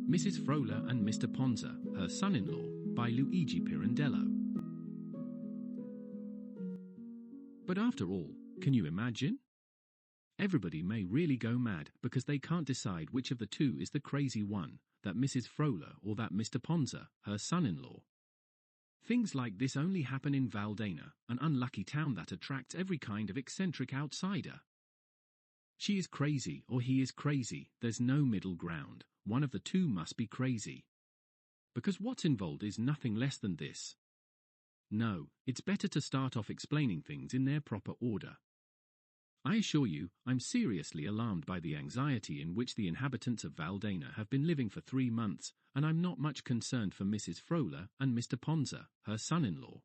Mrs. Frola and Mr. Ponza, Her Son-in-Law, by Luigi Pirandello. But after all, can you imagine? Everybody may really go mad because they can't decide which of the two is the crazy one, that Mrs. Frola or that Mr. Ponza, her son-in-law. Things like this only happen in Valdana, an unlucky town that attracts every kind of eccentric outsider. She is crazy or he is crazy, there's no middle ground, one of the two must be crazy. Because what's involved is nothing less than this. No, it's better to start off explaining things in their proper order. I assure you, I'm seriously alarmed by the anxiety in which the inhabitants of Valdana have been living for 3 months, and I'm not much concerned for Mrs. Frola and Mr. Ponza, her son-in-law.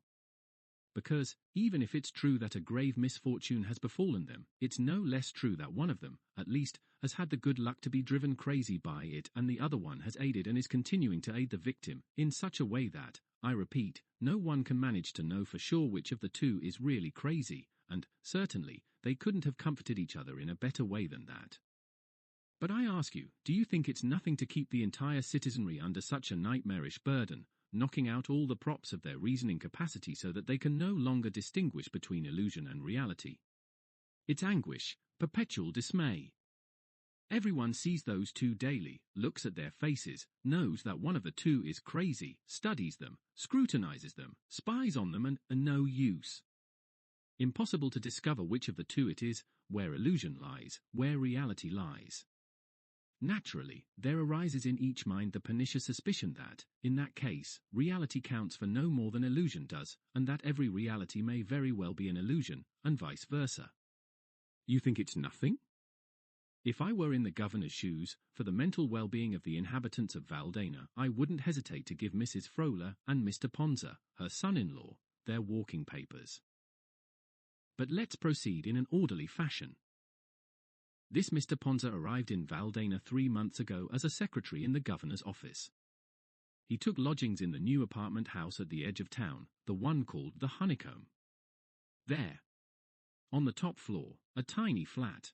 Because, even if it's true that a grave misfortune has befallen them, it's no less true that one of them, at least, has had the good luck to be driven crazy by it, and the other one has aided and is continuing to aid the victim, in such a way that, I repeat, no one can manage to know for sure which of the two is really crazy, and, certainly, they couldn't have comforted each other in a better way than that. But I ask you, do you think it's nothing to keep the entire citizenry under such a nightmarish burden, knocking out all the props of their reasoning capacity so that they can no longer distinguish between illusion and reality? It's anguish, perpetual dismay. Everyone sees those two daily, looks at their faces, knows that one of the two is crazy, studies them, scrutinizes them, spies on them, and no use. Impossible to discover which of the two it is, where illusion lies, where reality lies. Naturally, there arises in each mind the pernicious suspicion that, in that case, reality counts for no more than illusion does, and that every reality may very well be an illusion, and vice versa. You think it's nothing? If I were in the governor's shoes, for the mental well-being of the inhabitants of Valdana, I wouldn't hesitate to give Mrs. Frola and Mr. Ponza, her son-in-law, their walking papers. But let's proceed in an orderly fashion. This Mr. Ponza arrived in Valdana 3 months ago as a secretary in the governor's office. He took lodgings in the new apartment house at the edge of town, the one called the Honeycomb. There, on the top floor, a tiny flat.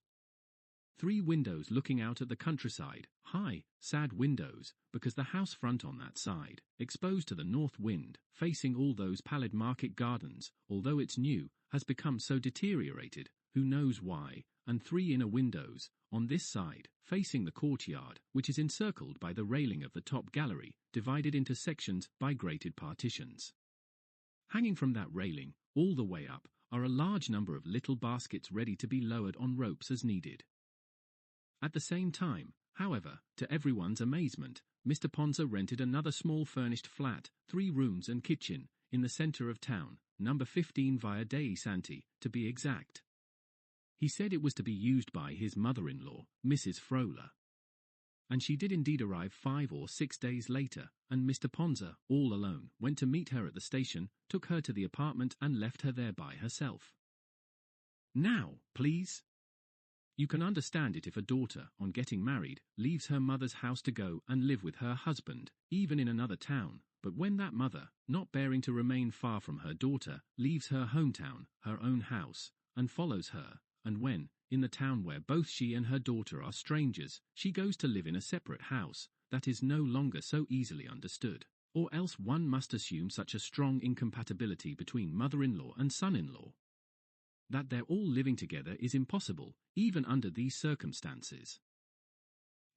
3 windows looking out at the countryside, high, sad windows, because the house front on that side, exposed to the north wind, facing all those pallid market gardens, although it's new, has become so deteriorated, who knows why, and 3 inner windows, on this side, facing the courtyard, which is encircled by the railing of the top gallery, divided into sections by grated partitions. Hanging from that railing, all the way up, are a large number of little baskets ready to be lowered on ropes as needed. At the same time, however, to everyone's amazement, Mr. Ponza rented another small furnished flat, 3 rooms and kitchen, in the centre of town, number 15 Via dei Santi, to be exact. He said it was to be used by his mother-in-law, Mrs. Frola. And she did indeed arrive 5 or 6 days later, and Mr. Ponza, all alone, went to meet her at the station, took her to the apartment and left her there by herself. Now, please. You can understand it if a daughter, on getting married, leaves her mother's house to go and live with her husband, even in another town, but when that mother, not bearing to remain far from her daughter, leaves her hometown, her own house, and follows her, and when, in the town where both she and her daughter are strangers, she goes to live in a separate house, that is no longer so easily understood, or else one must assume such a strong incompatibility between mother-in-law and son-in-law. That they're all living together is impossible, even under these circumstances.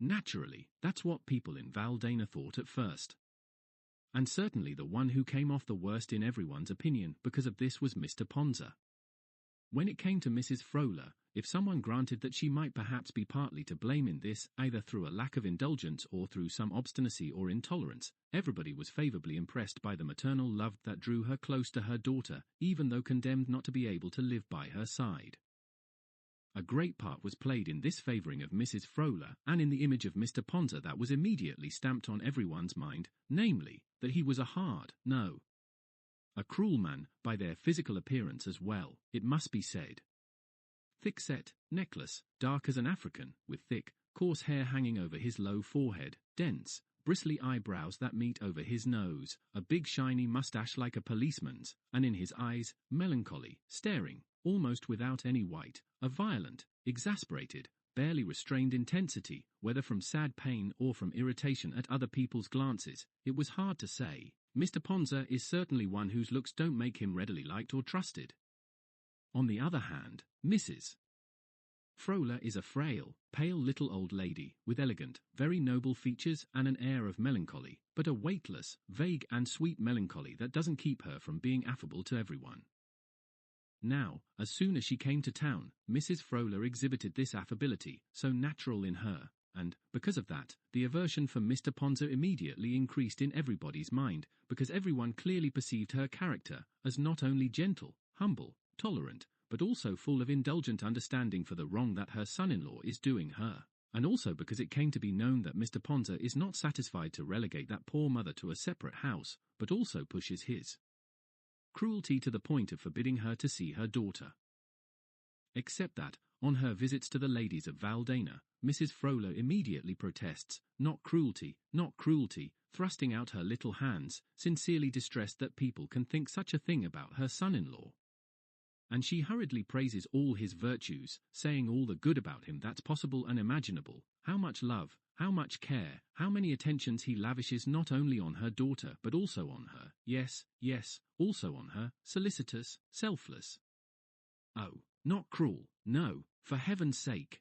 Naturally, that's what people in Valdana thought at first. And certainly the one who came off the worst in everyone's opinion because of this was Mr. Ponza. When it came to Mrs. Frola, if someone granted that she might perhaps be partly to blame in this, either through a lack of indulgence or through some obstinacy or intolerance, everybody was favourably impressed by the maternal love that drew her close to her daughter, even though condemned not to be able to live by her side. A great part was played in this favouring of Mrs. Frola and in the image of Mr. Ponza that was immediately stamped on everyone's mind, namely, that he was a hard, no, a cruel man, by their physical appearance as well, it must be said. Thick-set, necklace, dark as an African, with thick, coarse hair hanging over his low forehead, dense, bristly eyebrows that meet over his nose, a big shiny moustache like a policeman's, and in his eyes, melancholy, staring, almost without any white, a violent, exasperated, barely restrained intensity, whether from sad pain or from irritation at other people's glances. It was hard to say. Mr. Ponza is certainly one whose looks don't make him readily liked or trusted. On the other hand, Mrs. Frola is a frail, pale little old lady, with elegant, very noble features and an air of melancholy, but a weightless, vague and sweet melancholy that doesn't keep her from being affable to everyone. Now, as soon as she came to town, Mrs. Frola exhibited this affability, so natural in her, and, because of that, the aversion for Mr. Ponza immediately increased in everybody's mind, because everyone clearly perceived her character as not only gentle, humble, tolerant, but also full of indulgent understanding for the wrong that her son-in-law is doing her, and also because it came to be known that Mr. Ponza is not satisfied to relegate that poor mother to a separate house, but also pushes his cruelty to the point of forbidding her to see her daughter. Except that, on her visits to the ladies of Valdana, Mrs. Frola immediately protests, not cruelty, thrusting out her little hands, sincerely distressed that people can think such a thing about her son-in-law. And she hurriedly praises all his virtues, saying all the good about him that's possible and imaginable, how much love, how much care, how many attentions he lavishes not only on her daughter but also on her, yes, also on her, solicitous, selfless. Oh, not cruel, no, for heaven's sake.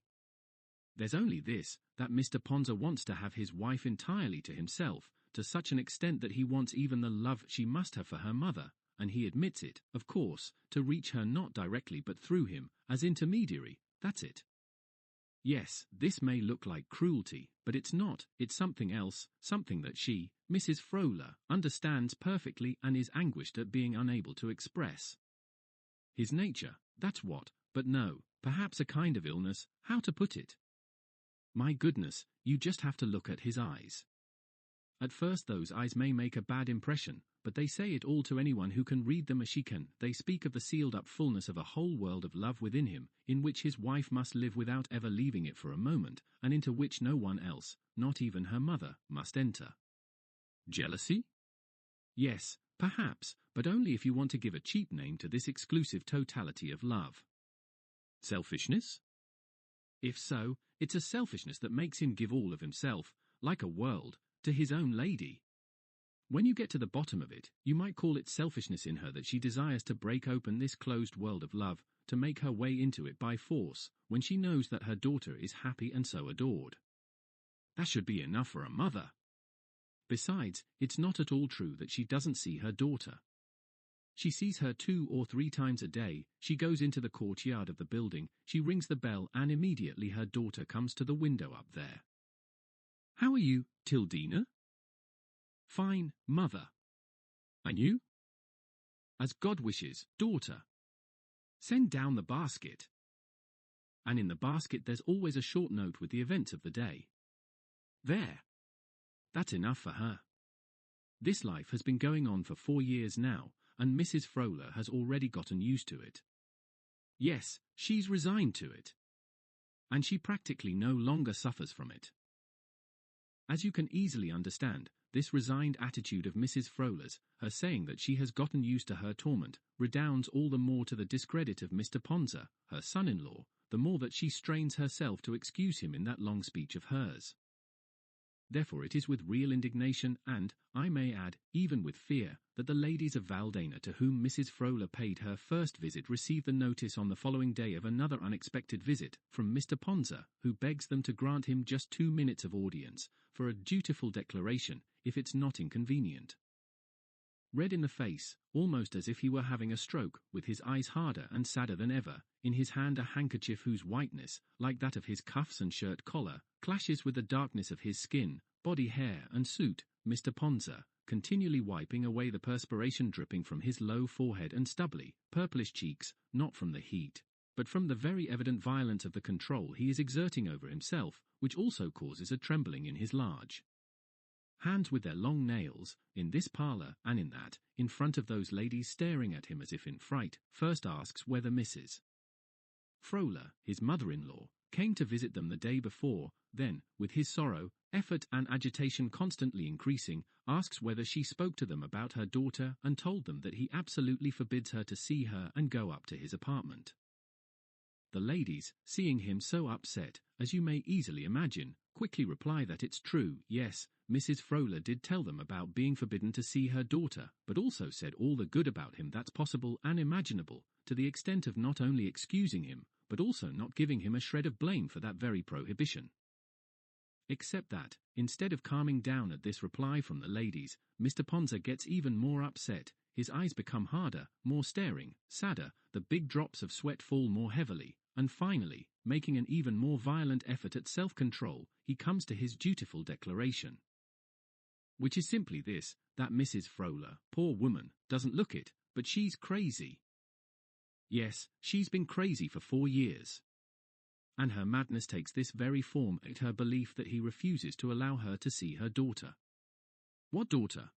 There's only this, that Mr. Ponza wants to have his wife entirely to himself, to such an extent that he wants even the love she must have for her mother, and he admits it, of course, to reach her not directly but through him, as intermediary, that's it. Yes, this may look like cruelty, but it's not, it's something else, something that she, Mrs. Frola, understands perfectly and is anguished at being unable to express. His nature, that's what, but no, perhaps a kind of illness, how to put it? My goodness, you just have to look at his eyes. At first those eyes may make a bad impression, but they say it all to anyone who can read them as she can. They speak of the sealed-up fullness of a whole world of love within him, in which his wife must live without ever leaving it for a moment, and into which no one else, not even her mother, must enter. Jealousy? Yes, perhaps, but only if you want to give a cheap name to this exclusive totality of love. Selfishness? If so, it's a selfishness that makes him give all of himself, like a world, to his own lady. When you get to the bottom of it, you might call it selfishness in her that she desires to break open this closed world of love, to make her way into it by force, when she knows that her daughter is happy and so adored. That should be enough for a mother. Besides, it's not at all true that she doesn't see her daughter. She sees her 2 or 3 times a day. She goes into the courtyard of the building, she rings the bell, and immediately her daughter comes to the window up there. How are you, Tildina? Fine, mother. And you? As God wishes, daughter. Send down the basket. And in the basket there's always a short note with the events of the day. There. That's enough for her. This life has been going on for 4 years now, and Mrs. Frola has already gotten used to it. Yes, she's resigned to it. And she practically no longer suffers from it. As you can easily understand, this resigned attitude of Mrs. Frola's, her saying that she has gotten used to her torment, redounds all the more to the discredit of Mr. Ponza, her son-in-law, the more that she strains herself to excuse him in that long speech of hers. Therefore it is with real indignation and, I may add, even with fear, that the ladies of Valdana to whom Mrs. Frola paid her first visit receive the notice on the following day of another unexpected visit from Mr. Ponza, who begs them to grant him just 2 minutes of audience, for a dutiful declaration, if it's not inconvenient. Red in the face, almost as if he were having a stroke, with his eyes harder and sadder than ever, in his hand a handkerchief whose whiteness, like that of his cuffs and shirt collar, clashes with the darkness of his skin, body hair and suit, Mr. Ponza, continually wiping away the perspiration dripping from his low forehead and stubbly, purplish cheeks, not from the heat, but from the very evident violence of the control he is exerting over himself, which also causes a trembling in his large hands with their long nails, in this parlour and in that, in front of those ladies staring at him as if in fright, first asks whether Mrs. Frola, his mother-in-law, came to visit them the day before, then, with his sorrow, effort and agitation constantly increasing, asks whether she spoke to them about her daughter and told them that he absolutely forbids her to see her and go up to his apartment. The ladies, seeing him so upset, as you may easily imagine, quickly reply that it's true. Yes, Mrs. Frola did tell them about being forbidden to see her daughter, but also said all the good about him that's possible and imaginable, to the extent of not only excusing him, but also not giving him a shred of blame for that very prohibition. Except that, instead of calming down at this reply from the ladies, Mr. Ponza gets even more upset. His eyes become harder, more staring, sadder, the big drops of sweat fall more heavily, and finally, making an even more violent effort at self-control, he comes to his dutiful declaration. Which is simply this, that Mrs. Frola, poor woman, doesn't look it, but she's crazy. Yes, she's been crazy for 4 years. And her madness takes this very form at her belief that he refuses to allow her to see her daughter. What daughter?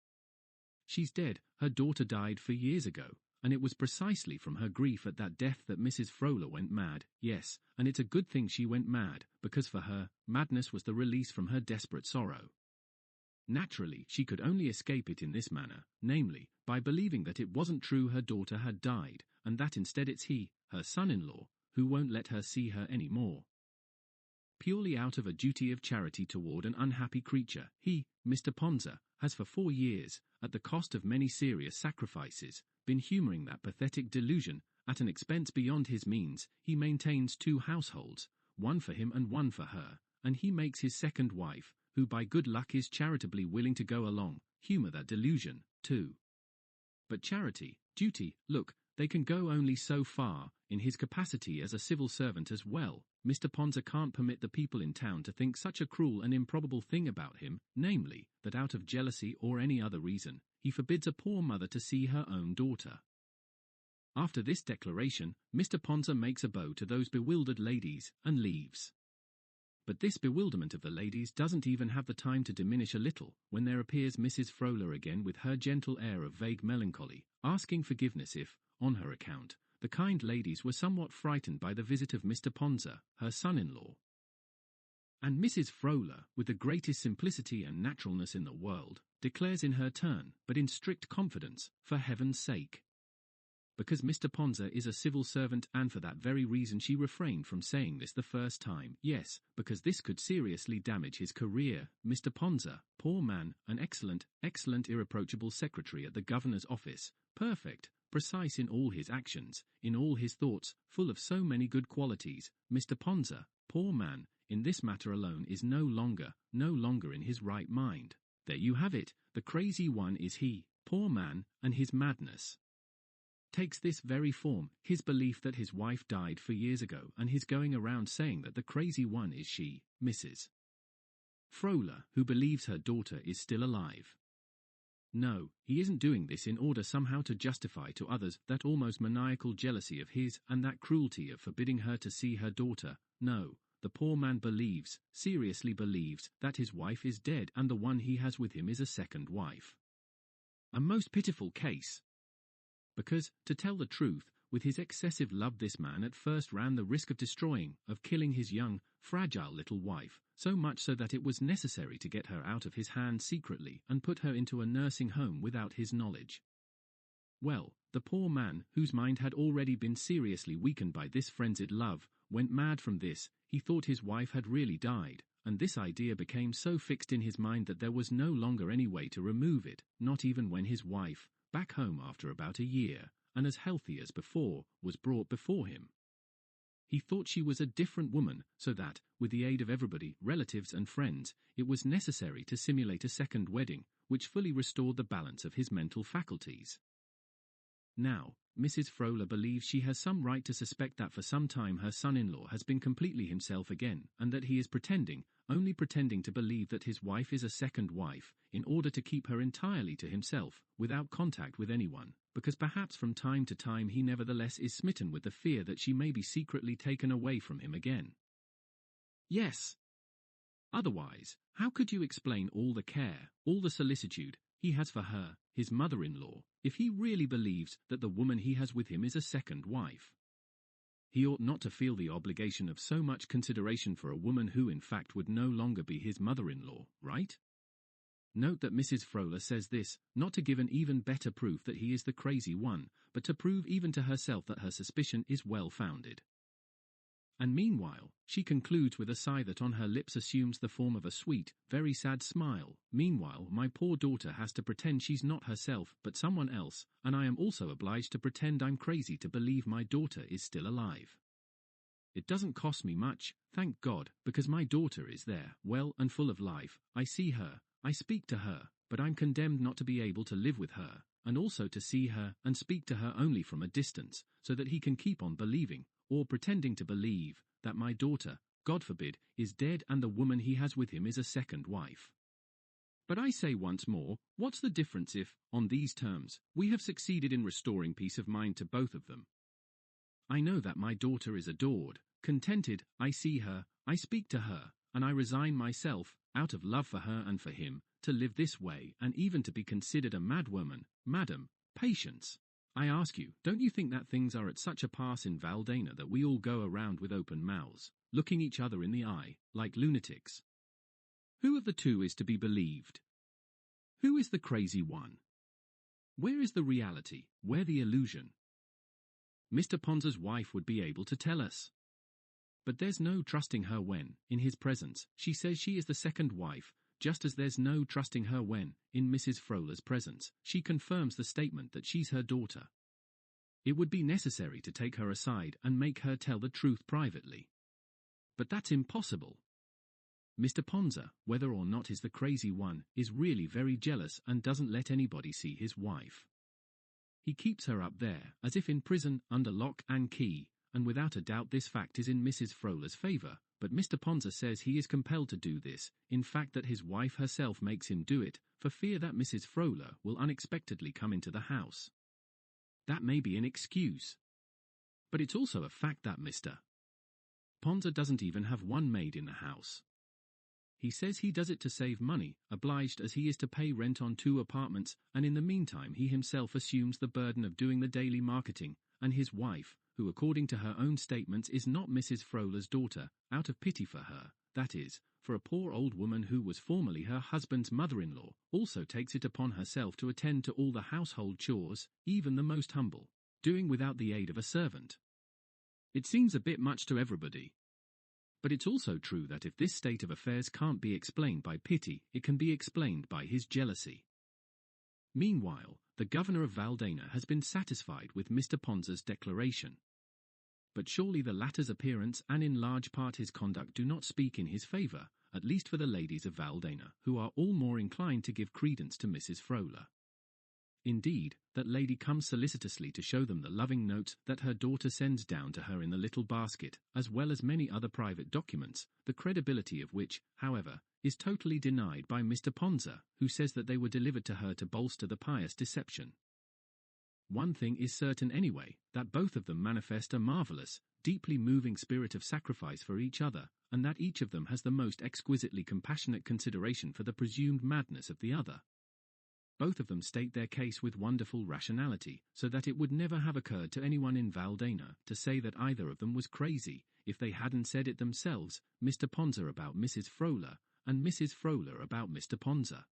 She's dead. Her daughter died 4 years ago, and it was precisely from her grief at that death that Mrs. Frola went mad. Yes, and it's a good thing she went mad, because for her, madness was the release from her desperate sorrow. Naturally, she could only escape it in this manner, namely, by believing that it wasn't true her daughter had died, and that instead it's he, her son-in-law, who won't let her see her any more. Purely out of a duty of charity toward an unhappy creature, he, Mr. Ponza, has for 4 years, at the cost of many serious sacrifices, been humouring that pathetic delusion. At an expense beyond his means, he maintains 2 households, one for him and one for her, and he makes his second wife, who by good luck is charitably willing to go along, humour that delusion, too. But charity, duty, look, they can go only so far. In his capacity as a civil servant as well, Mr. Ponza can't permit the people in town to think such a cruel and improbable thing about him, namely, that out of jealousy or any other reason, he forbids a poor mother to see her own daughter. After this declaration, Mr. Ponza makes a bow to those bewildered ladies, and leaves. But this bewilderment of the ladies doesn't even have the time to diminish a little, when there appears Mrs. Frola again with her gentle air of vague melancholy, asking forgiveness if, on her account, the kind ladies were somewhat frightened by the visit of Mr. Ponza, her son-in-law. And Mrs. Frola, with the greatest simplicity and naturalness in the world, declares in her turn, but in strict confidence, for heaven's sake. Because Mr. Ponza is a civil servant, and for that very reason she refrained from saying this the first time. Yes, because this could seriously damage his career. Mr. Ponza, poor man, an excellent, irreproachable secretary at the governor's office, perfect, precise in all his actions, in all his thoughts, full of so many good qualities. Mr. Ponza, poor man, in this matter alone is no longer in his right mind. There you have it, the crazy one is he, poor man, and his madness takes this very form, his belief that his wife died 4 years ago, and his going around saying that the crazy one is she, Mrs. Frola, who believes her daughter is still alive. No, he isn't doing this in order somehow to justify to others that almost maniacal jealousy of his and that cruelty of forbidding her to see her daughter. No, the poor man believes, seriously believes, that his wife is dead and the one he has with him is a second wife. A most pitiful case. Because, to tell the truth, with his excessive love this man at first ran the risk of destroying, of killing his young, fragile little wife, so much so that it was necessary to get her out of his hands secretly and put her into a nursing home without his knowledge. Well, the poor man, whose mind had already been seriously weakened by this frenzied love, went mad from this. He thought his wife had really died, and this idea became so fixed in his mind that there was no longer any way to remove it, not even when his wife, back home after about a year, and as healthy as before, was brought before him. He thought she was a different woman, so that, with the aid of everybody, relatives and friends, it was necessary to simulate a second wedding, which fully restored the balance of his mental faculties. Now, Mrs. Frola believes she has some right to suspect that for some time her son-in-law has been completely himself again, and that he is only pretending to believe that his wife is a second wife, in order to keep her entirely to himself, without contact with anyone, because perhaps from time to time he nevertheless is smitten with the fear that she may be secretly taken away from him again. Yes. Otherwise, how could you explain all the care, all the solicitude he has for her, his mother-in-law, if he really believes that the woman he has with him is a second wife? He ought not to feel the obligation of so much consideration for a woman who in fact would no longer be his mother-in-law, right? Note that Mrs. Frola says this, not to give an even better proof that he is the crazy one, but to prove even to herself that her suspicion is well-founded. And meanwhile, she concludes with a sigh that on her lips assumes the form of a sweet, very sad smile. Meanwhile, my poor daughter has to pretend she's not herself but someone else, and I am also obliged to pretend I'm crazy to believe my daughter is still alive. It doesn't cost me much, thank God, because my daughter is there, well and full of life. I see her, I speak to her, but I'm condemned not to be able to live with her, and also to see her and speak to her only from a distance, so that he can keep on believing, or pretending to believe, that my daughter, God forbid, is dead and the woman he has with him is a second wife. But I say once more, what's the difference if, on these terms, we have succeeded in restoring peace of mind to both of them? I know that my daughter is adored, contented, I see her, I speak to her, and I resign myself, out of love for her and for him, to live this way and even to be considered a madwoman. Madam, patience. I ask you, don't you think that things are at such a pass in Valdena that we all go around with open mouths, looking each other in the eye, like lunatics? Who of the two is to be believed? Who is the crazy one? Where is the reality, where the illusion? Mr. Ponza's wife would be able to tell us. But there's no trusting her when, in his presence, she says she is the second wife, just as there's no trusting her when, in Mrs. Frola's presence, she confirms the statement that she's her daughter. It would be necessary to take her aside and make her tell the truth privately. But that's impossible. Mr. Ponza, whether or not he's the crazy one, is really very jealous and doesn't let anybody see his wife. He keeps her up there, as if in prison, under lock and key, and without a doubt this fact is in Mrs. Frola's favour, but Mr. Ponza says he is compelled to do this, in fact that his wife herself makes him do it, for fear that Mrs. Frola will unexpectedly come into the house. That may be an excuse. But it's also a fact that Mr. Ponza doesn't even have one maid in the house. He says he does it to save money, obliged as he is to pay rent on 2 apartments, and in the meantime he himself assumes the burden of doing the daily marketing, and his wife, who according to her own statements is not Mrs. Frola's daughter, out of pity for her, that is, for a poor old woman who was formerly her husband's mother-in-law, also takes it upon herself to attend to all the household chores, even the most humble, doing without the aid of a servant. It seems a bit much to everybody. But it's also true that if this state of affairs can't be explained by pity, it can be explained by his jealousy. Meanwhile, the governor of Valdena has been satisfied with Mr. Ponza's declaration. But surely the latter's appearance and in large part his conduct do not speak in his favour, at least for the ladies of Valdena, who are all more inclined to give credence to Mrs. Frola. Indeed, that lady comes solicitously to show them the loving notes that her daughter sends down to her in the little basket, as well as many other private documents, the credibility of which, however, is totally denied by Mr. Ponza, who says that they were delivered to her to bolster the pious deception. One thing is certain anyway, that both of them manifest a marvellous, deeply moving spirit of sacrifice for each other, and that each of them has the most exquisitely compassionate consideration for the presumed madness of the other. Both of them state their case with wonderful rationality, so that it would never have occurred to anyone in Valdena to say that either of them was crazy, if they hadn't said it themselves, Mr. Ponza about Mrs. Frola, and Mrs. Frola about Mr. Ponza.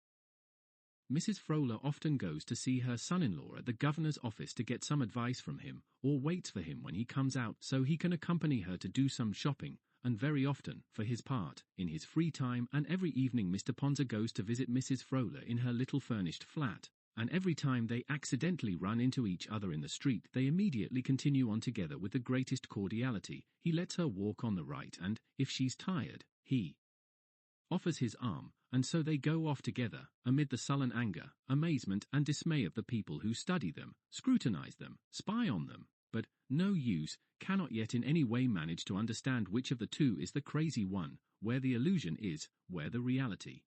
Mrs. Frola often goes to see her son-in-law at the governor's office to get some advice from him, or waits for him when he comes out so he can accompany her to do some shopping, and very often, for his part, in his free time and every evening Mr. Ponza goes to visit Mrs. Frola in her little furnished flat, and every time they accidentally run into each other in the street they immediately continue on together with the greatest cordiality. He lets her walk on the right and, if she's tired, he offers his arm, and so they go off together, amid the sullen anger, amazement and dismay of the people who study them, scrutinize them, spy on them, but, no use, cannot yet in any way manage to understand which of the two is the crazy one, where the illusion is, where the reality.